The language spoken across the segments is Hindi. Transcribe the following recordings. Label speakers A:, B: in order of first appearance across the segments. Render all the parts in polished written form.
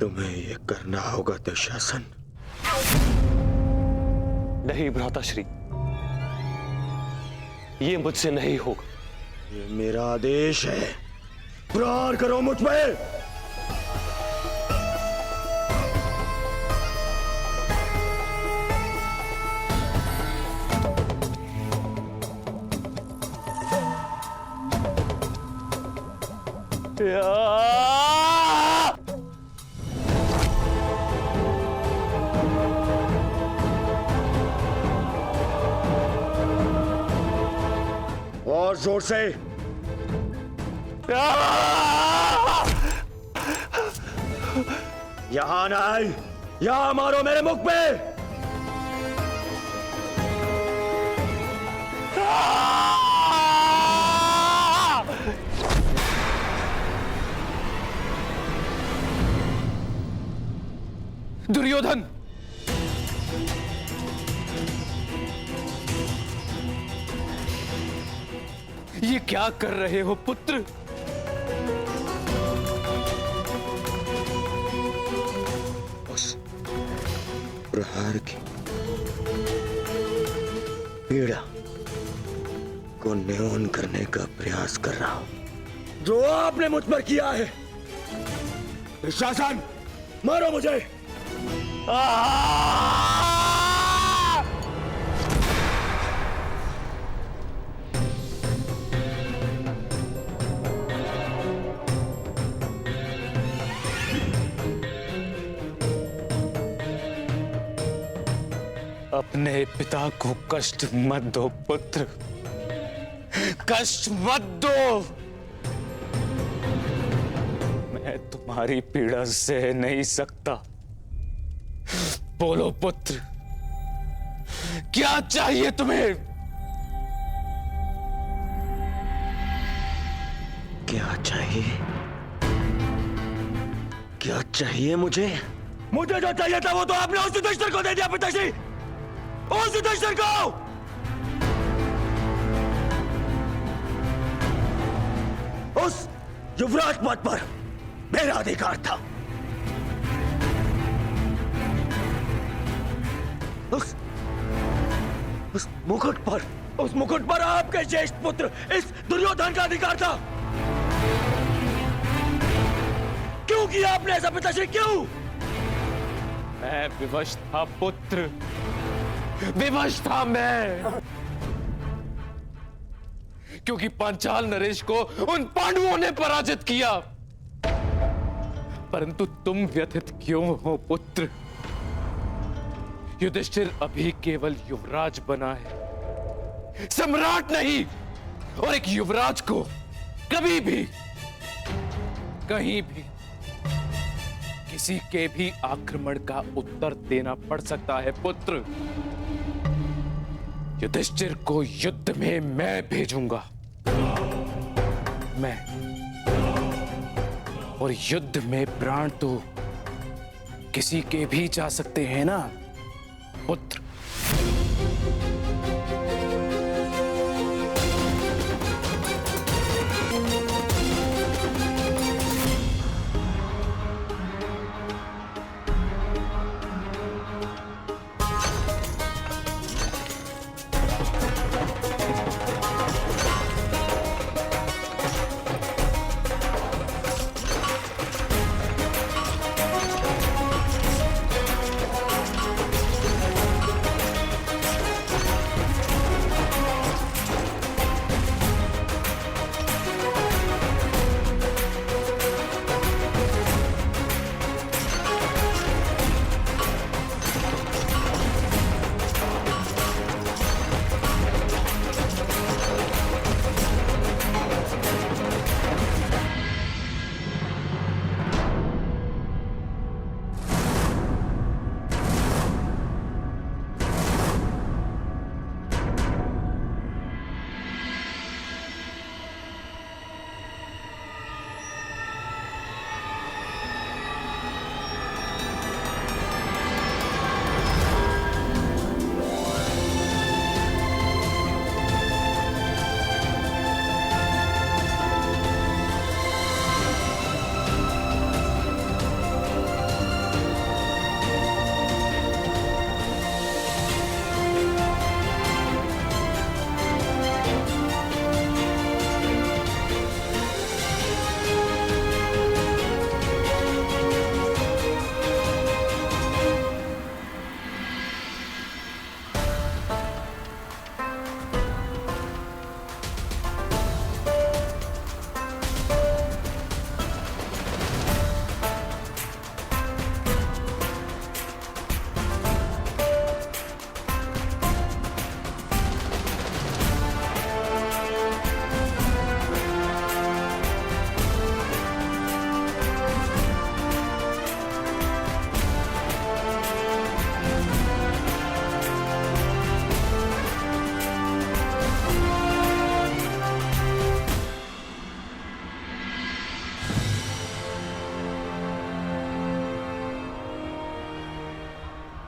A: तुम्हें ये करना होगा दुशासन।
B: नहीं भ्राताश्री, ये मुझसे नहीं होगा।
A: ये मेरा आदेश है, प्रहार करो मुझ पर। और जोर से। यहां नहीं, यहां मारो मेरे मुख पे।
B: दुर्योधन, ये क्या कर रहे हो पुत्र?
A: उस प्रहार की पीड़ा को न्यून करने का प्रयास कर रहा हूं जो आपने मुझ पर किया है। दुशासन, मारो मुझे।
B: अपने पिता को कष्ट मत दो पुत्र, कष्ट मत दो। मैं तुम्हारी पीड़ा सह नहीं सकता। बोलो पुत्र, क्या चाहिए तुम्हें?
A: क्या चाहिए? क्या चाहिए मुझे? मुझे जो चाहिए था वो तो आपने उस युधिष्ठिर को दे दिया पिताश्री। उस युधिष्ठिर को। उस युवराज पद पर मेरा अधिकार था। उस मुकुट पर आपके ज्येष्ठ पुत्र इस दुर्योधन का अधिकार था। क्यों किया आपने ऐसा पिताश्री, क्यों?
B: मैं विवश था पुत्र, विवश था मैं, क्योंकि पांचाल नरेश को उन पांडवों ने पराजित किया। परंतु तुम व्यथित क्यों हो पुत्र? युधिष्ठिर अभी केवल युवराज बना है, सम्राट नहीं। और एक युवराज को कभी भी, कहीं भी, किसी के भी आक्रमण का उत्तर देना पड़ सकता है पुत्र। युधिष्ठिर को युद्ध में मैं भेजूंगा, मैं। और युद्ध में प्राण तो किसी के भी जा सकते हैं ना पुत्र।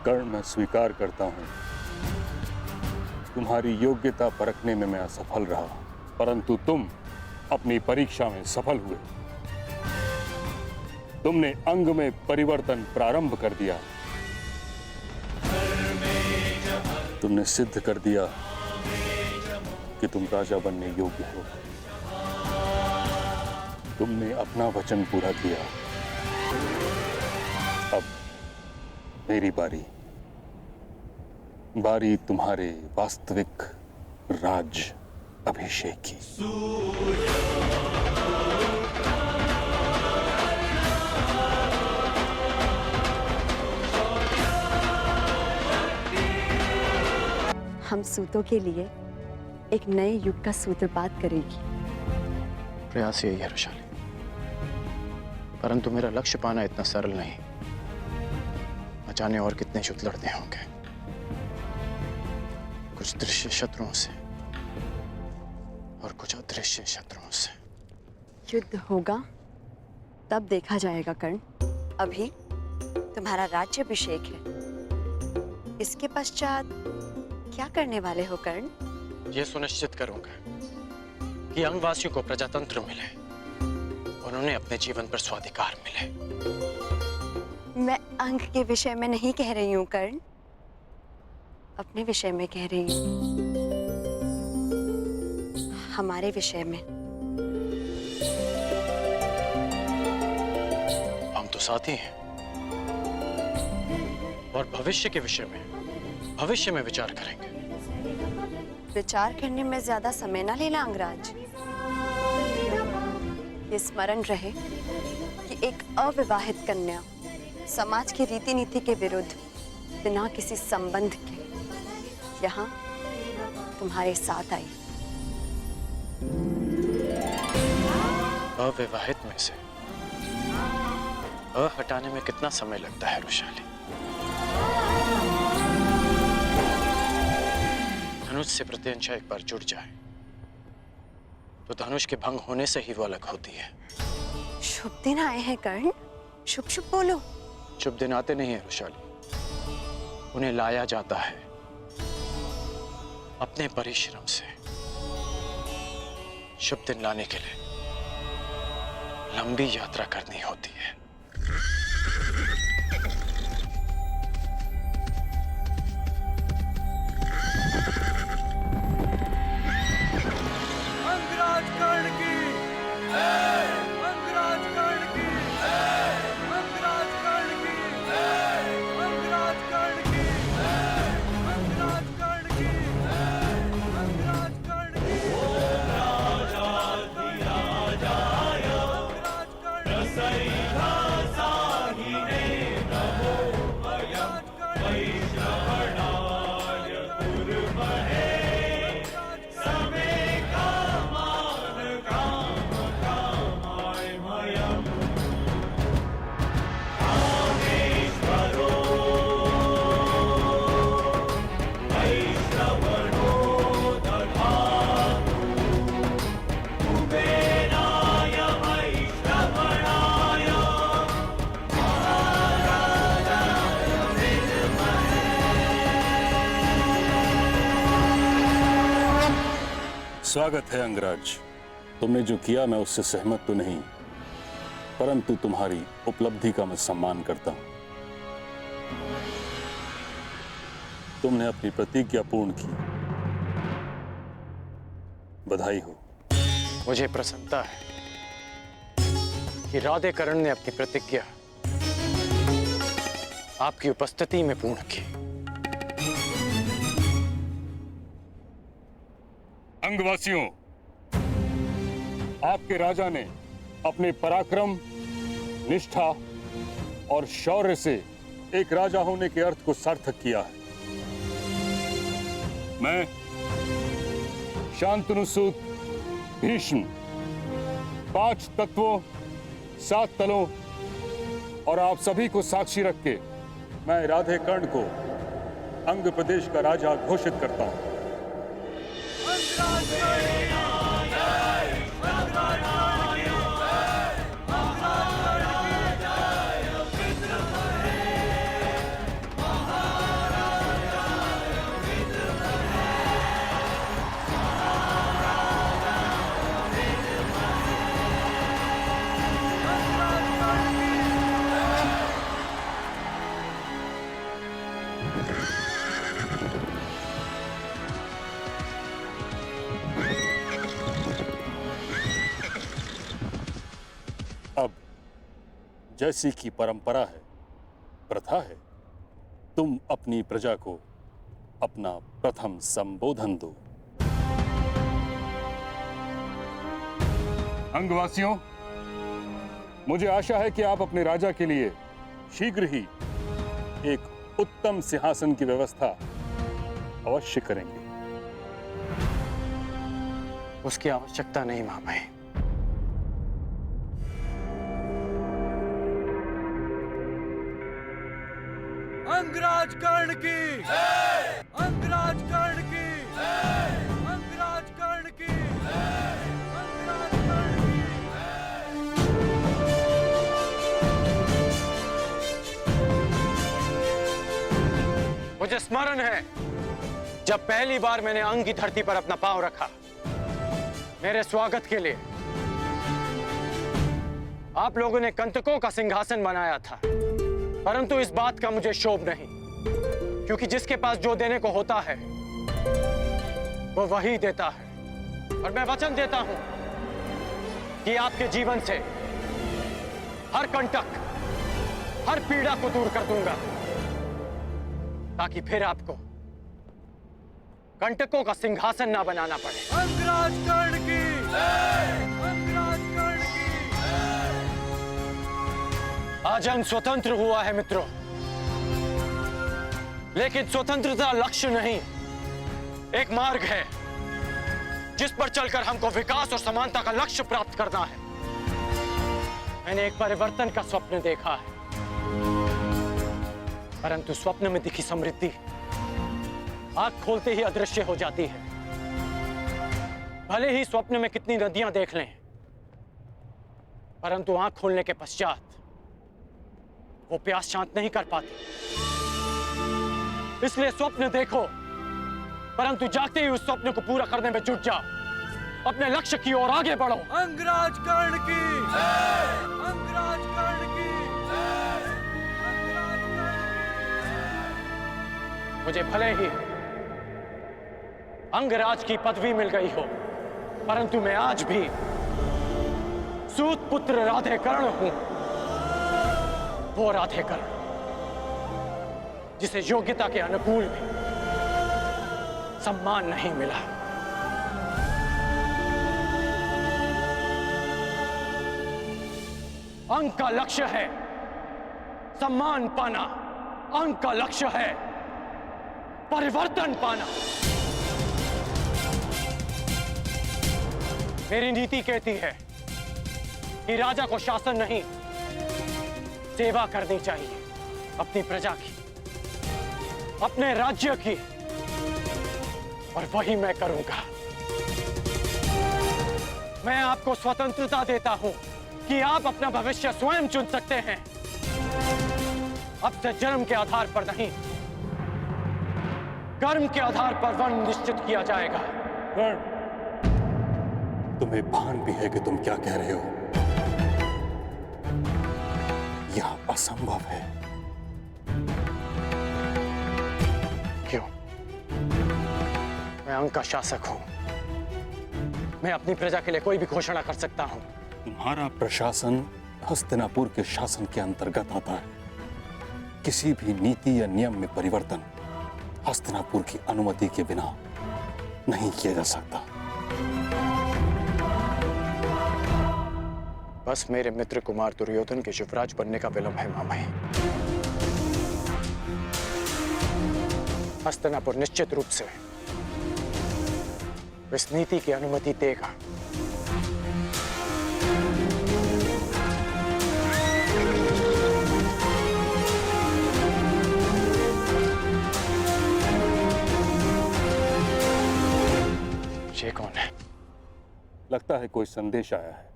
C: कर्ण, मैं स्वीकार करता हूं, तुम्हारी योग्यता परखने में मैं असफल रहा, परंतु तुम अपनी परीक्षा में सफल हुए। तुमने अंग में परिवर्तन प्रारंभ कर दिया। तुमने सिद्ध कर दिया कि तुम राजा बनने योग्य हो। तुमने अपना वचन पूरा किया। अब मेरी बारी तुम्हारे वास्तविक राज अभिषेक की।
D: हम सूतों के लिए एक नए युग का सूत्रपात करेगी।
E: प्रयास यही है रुशाली, परंतु मेरा लक्ष्य पाना इतना सरल नहीं। न जाने और कितने युद्ध लड़ने होंगे, कुछ दृश्य शत्रुओं से और कुछ अदृश्य शत्रुओं से।
D: युद्ध होगा तब देखा जाएगा कर्ण। अभी तुम्हारा राज्याभिषेक है, इसके पश्चात क्या करने वाले हो कर्ण?
E: यह सुनिश्चित करूंगा कि अंगवासियों को प्रजातंत्र मिले, उन्होंने अपने जीवन पर स्वाधिकार मिले।
D: मैं अंग के विषय में नहीं कह रही हूँ कर्ण, अपने विषय में कह रही हूँ, हमारे विषय में।
E: हम तो साथी हैं और भविष्य के विषय में भविष्य में विचार करेंगे।
D: विचार करने में ज्यादा समय ना लेना अंगराज। ये स्मरण रहे कि एक अविवाहित कन्या समाज की रीति नीति के विरुद्ध बिना किसी संबंध के यहाँ तुम्हारे साथ आई।
E: अविवाहित में से हटाने में कितना समय लगता है रुशाली? धनुष से प्रत्यंचा एक बार जुड़ जाए तो धनुष के भंग होने से ही वो अलग होती है।
D: शुभ दिन आए हैं कर्ण, शुभ शुभ बोलो।
E: शुभ दिन आते नहीं है रुशाली, उन्हें लाया जाता है अपने परिश्रम से। शुभ दिन लाने के लिए लंबी यात्रा करनी होती है।
A: अंगराज कर्ण की जय, अंगराज कर्ण की जय, अंगराज कर्ण की जय, अंगराज कर्ण की जय, अंगराज कर्ण की जय, अंगराज कर्ण की राजाय अंगराज कर्ण सही साहिने नमो अयं वैश्रवणाय दुर्महे समे
C: स्वागत है अंगराज। तुमने जो किया मैं उससे सहमत तो नहीं, परंतु तुम्हारी उपलब्धि का मैं सम्मान करता हूं। तुमने अपनी प्रतिज्ञा पूर्ण की, बधाई हो।
E: मुझे प्रसन्नता है कि राधेकरण ने अपनी प्रतिज्ञा आपकी उपस्थिति में पूर्ण की।
C: अंगवासियों, आपके राजा ने अपने पराक्रम, निष्ठा और शौर्य से एक राजा होने के अर्थ को सार्थक किया है। मैं शांतनुसूत भीष्म 5 तत्वों 7 तलों और आप सभी को साक्षी रख के मैं राधेकर्ण को अंग प्रदेश का राजा घोषित करता हूं। जैसी की परंपरा है, प्रथा है, तुम अपनी प्रजा को अपना प्रथम संबोधन दो। अंगवासियों, मुझे आशा है कि आप अपने राजा के लिए शीघ्र ही एक उत्तम सिंहासन की व्यवस्था अवश्य करेंगे।
E: उसकी आवश्यकता नहीं महामहिम।
A: अंगराज कर्ण की अंगराज कर्ण की अंगराज कर्ण की अंगराज कर्ण की।
E: मुझे स्मरण है जब पहली बार मैंने अंग की धरती पर अपना पांव रखा, मेरे स्वागत के लिए आप लोगों ने कंटकों का सिंहासन बनाया था, परंतु इस बात का मुझे शोभ नहीं, क्योंकि जिसके पास जो देने को होता है वो वही देता है। और मैं वचन देता हूं कि आपके जीवन से हर कंटक, हर पीड़ा को दूर कर दूंगा, ताकि फिर आपको कंटकों का सिंहासन ना बनाना पड़े।
A: अंगराज कर्ण की अंगराज कर्ण की।
E: आज अंग स्वतंत्र हुआ है मित्रों, लेकिन स्वतंत्रता लक्ष्य नहीं, एक मार्ग है जिस पर चलकर हमको विकास और समानता का लक्ष्य प्राप्त करना है। मैंने एक परिवर्तन का स्वप्न देखा है, परंतु स्वप्न में दिखी समृद्धि आंख खोलते ही अदृश्य हो जाती है। भले ही स्वप्न में कितनी नदियां देख लें, परंतु आंख खोलने के पश्चात वो प्यास शांत नहीं कर पाती। इसलिए स्वप्न देखो, परंतु जागते ही उस स्वप्न को पूरा करने में जुट जाओ। अपने लक्ष्य की ओर आगे बढ़ो।
A: अंगराज कर्ण की अंगराज कर्ण की अंगराज कर्ण की।
E: मुझे भले ही अंगराज की पदवी मिल गई हो, परंतु मैं आज भी सूत पुत्र राधेकर्ण हूं। वो राधेकर्ण जिसे योग्यता के अनुकूल भी सम्मान नहीं मिला। अंग का लक्ष्य है सम्मान पाना, अंग का लक्ष्य है परिवर्तन पाना। मेरी नीति कहती है कि राजा को शासन नहीं, सेवा करनी चाहिए अपनी प्रजा की, अपने राज्य की, और वही मैं करूंगा। मैं आपको स्वतंत्रता देता हूं कि आप अपना भविष्य स्वयं चुन सकते हैं। अब से जन्म के आधार पर नहीं, कर्म के आधार पर वर्ण निश्चित किया जाएगा।
C: कर्ण, तुम्हें भान भी है कि तुम क्या कह रहे हो? यह असंभव है।
E: क्यों? मैं अंग का शासक हूं, मैं अपनी प्रजा के लिए कोई भी घोषणा कर सकता हूं।
C: तुम्हारा प्रशासन हस्तिनापुर के शासन के अंतर्गत आता है। किसी भी नीति या नियम में परिवर्तन हस्तिनापुर की अनुमति के बिना नहीं किया जा सकता।
E: बस मेरे मित्र कुमार दुर्योधन के युवराज बनने का विलंब है मामाई। हस्तिनापुर निश्चित रूप से इस नीति की अनुमति देगा। ये कौन है?
C: लगता है कोई संदेश आया है।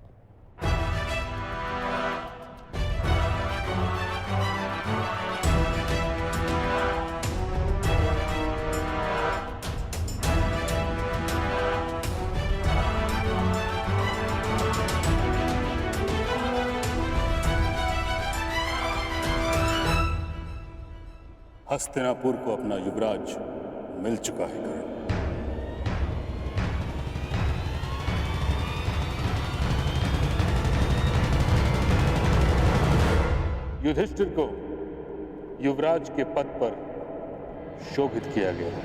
C: हस्तिनापुर को अपना युवराज मिल चुका है कर्ण। युधिष्ठिर को युवराज के पद पर शोभित किया गया।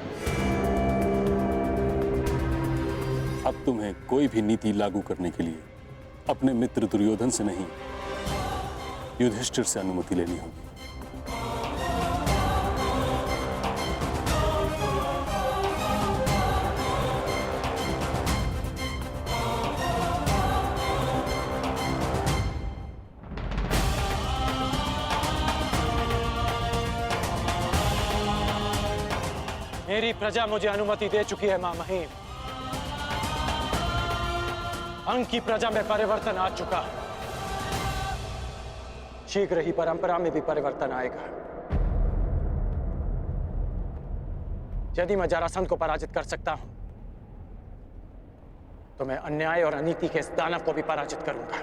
C: अब तुम्हें कोई भी नीति लागू करने के लिए अपने मित्र दुर्योधन से नहीं, युधिष्ठिर से अनुमति लेनी होगी।
E: मेरी प्रजा मुझे अनुमति दे चुकी है मां महीम। अंग की प्रजा में परिवर्तन आ चुका है। शीघ्र ही परंपरा में भी परिवर्तन आएगा। यदि मैं जरासंध को पराजित कर सकता हूं तो मैं अन्याय और अनीति के इस दानव को भी पराजित करूंगा।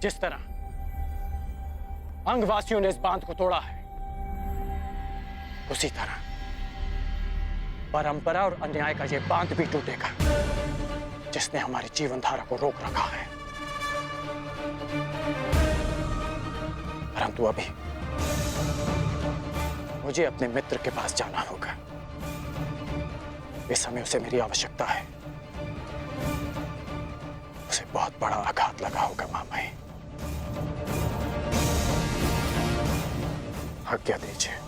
E: जिस तरह अंगवासियों ने इस बांध को तोड़ा है, उसी तरह परंपरा और अन्याय का यह बांध भी टूटेगा जिसने हमारी जीवन धारा को रोक रखा है। परंतु अभी मुझे अपने मित्र के पास जाना होगा। इस समय उसे मेरी आवश्यकता है। उसे बहुत बड़ा आघात लगा होगा मामाई। आज्ञा दीजिए।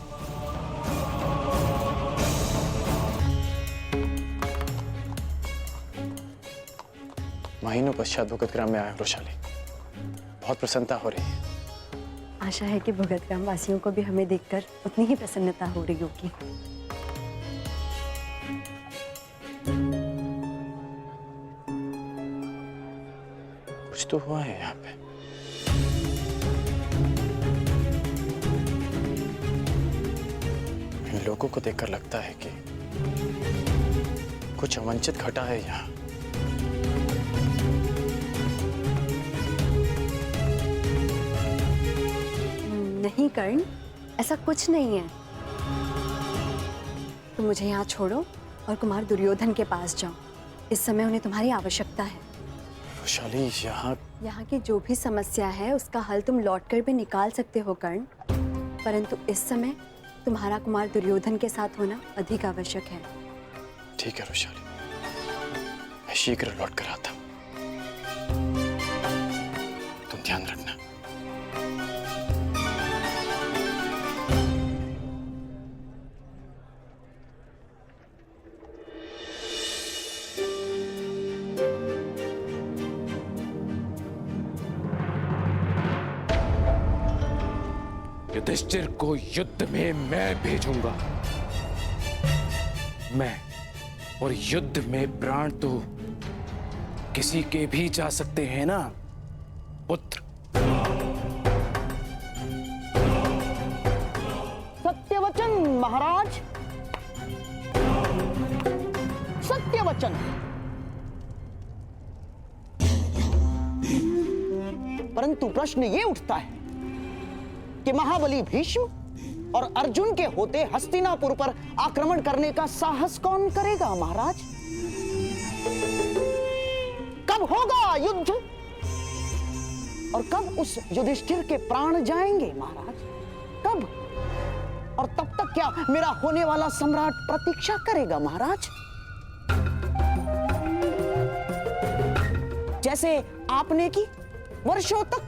E: महीनों पश्चात भुगतग्राम में आया वृषाली। बहुत प्रसन्नता हो रही है।
D: आशा है कि भुगतग्राम वासियों को भी हमें देखकर उतनी ही प्रसन्नता हो रही होगी।
E: कुछ तो हुआ है यहाँ पे। इन लोगों को देखकर लगता है कि कुछ अवंचित घटा है यहाँ।
D: नहीं कर्ण, ऐसा कुछ नहीं है। तुम मुझे यहाँ छोड़ो और कुमार दुर्योधन के पास जाओ। इस समय उन्हें तुम्हारी आवश्यकता है।
E: वैशाली, यहाँ
D: की जो भी समस्या है उसका हल तुम लौटकर भी निकाल सकते हो कर्ण, परंतु इस समय तुम्हारा कुमार दुर्योधन के साथ होना अधिक आवश्यक है।
E: ठीक है वैशाली, मैं शीघ्र लौट कर आता हूँ। तुम ध्यान रखना।
B: युधिष्ठिर को युद्ध में मैं भेजूंगा। मैं, और युद्ध में प्राण तो किसी के भी जा सकते हैं ना पुत्र।
F: सत्यवचन महाराज, सत्यवचन। परंतु प्रश्न ये उठता है कि महाबली भीष्म और अर्जुन के होते हस्तिनापुर पर आक्रमण करने का साहस कौन करेगा महाराज? कब होगा युद्ध और कब उस युधिष्ठिर के प्राण जाएंगे महाराज? कब? और तब तक क्या मेरा होने वाला सम्राट प्रतीक्षा करेगा महाराज? जैसे आपने की वर्षों तक।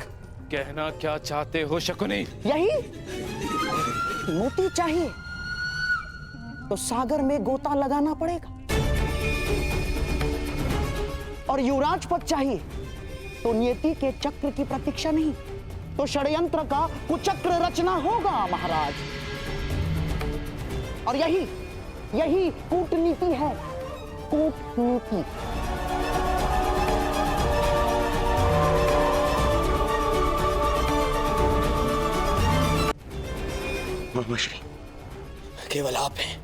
B: कहना क्या चाहते हो शकुनी?
F: यही मोती चाहिए तो सागर में गोता लगाना पड़ेगा, और युवराज पद चाहिए तो नियति के चक्र की प्रतीक्षा नहीं, तो षड्यंत्र का कुचक्र रचना होगा महाराज। और यही कूटनीति है, कूटनीति।
G: मामाश्री, केवल आप हैं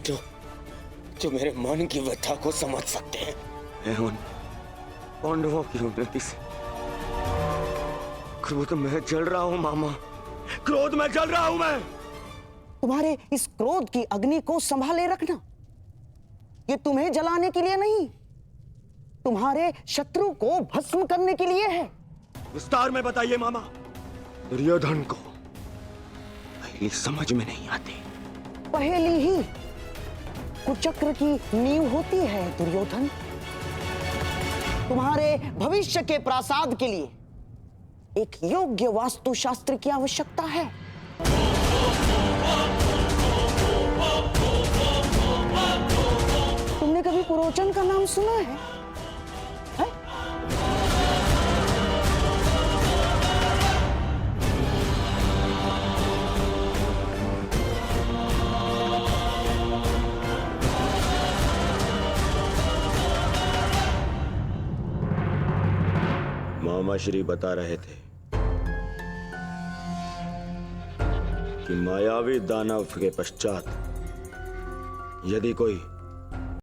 G: जो मेरे मन की व्यथा को समझ सकते हैं। मैं उन पांडवों की उन्नति से क्रोध में जल रहा हूं मामा, क्रोध में जल रहा हूं मैं।
F: तुम्हारे इस क्रोध की अग्नि को संभाले रखना। ये तुम्हें जलाने के लिए नहीं, तुम्हारे शत्रु को भस्म करने के लिए है।
G: विस्तार में बताइए मामा। दुर्योधन को पहली समझ में नहीं आती।
F: पहेली ही कुचक्र की नींव होती है दुर्योधन। तुम्हारे भविष्य के प्रासाद के लिए एक योग्य वास्तुशास्त्र की आवश्यकता है। तुमने कभी पुरोचन का नाम सुना है?
G: मामा श्री बता रहे थे कि मायावी दानव के पश्चात यदि कोई